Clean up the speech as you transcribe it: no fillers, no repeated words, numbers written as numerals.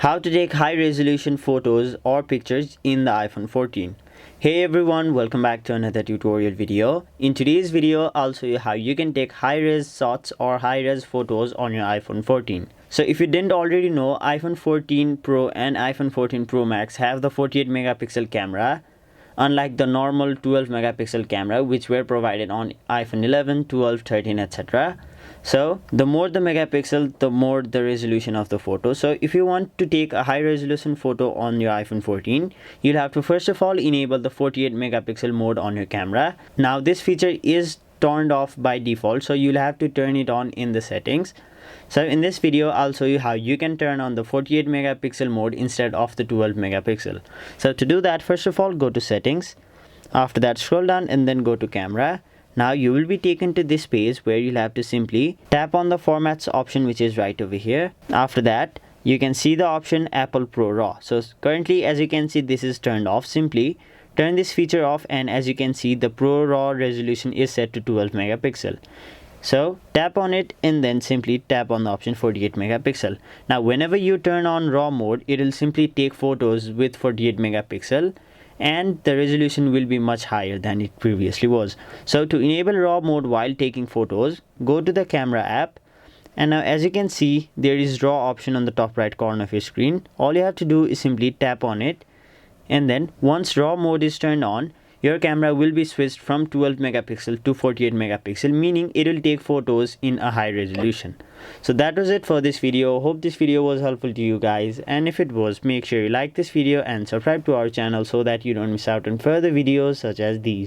How to take high resolution photos or pictures in the iPhone 14. Hey everyone, welcome back to another tutorial video. In today's video, I'll show you how you can take high res shots or high res photos on your iPhone 14. So if you didn't already know, iPhone 14 Pro and iPhone 14 Pro Max have the 48 megapixel camera, unlike the normal 12 megapixel camera which were provided on iPhone 11, 12, 13, etc. So the more the megapixel, the more the resolution of the photo. So if you want to take a high resolution photo on your iPhone 14, you'll have to first of all enable the 48 megapixel mode on your camera. Now this feature is turned off by default, so you'll have to turn it on in the settings. So in this video, I'll show you how you can turn on the 48 megapixel mode instead of the 12 megapixel. So to do that, first of all, go to settings. After that, scroll down and then go to camera. Now you will be taken to this page where you'll have to simply tap on the formats option, which is right over here. After that, you can see the option Apple Pro RAW. So currently, as you can see, this is turned off. Simply turn this feature off, and as you can see, the Pro RAW resolution is set to 12 megapixel. So tap on it and then simply tap on the option 48 megapixel. Now whenever you turn on RAW mode, it will simply take photos with 48 megapixel and the resolution will be much higher than it previously was. So to enable RAW mode while taking photos, go to the camera app, and now as you can see, there is RAW option on the top right corner of your screen. All you have to do is simply tap on it, and then once RAW mode is turned on, your camera will be switched from 12 megapixel to 48 megapixel, meaning it will take photos in a high resolution. So that was it for this video. Hope this video was helpful to you guys, and if it was, make sure you like this video and subscribe to our channel so that you don't miss out on further videos such as these.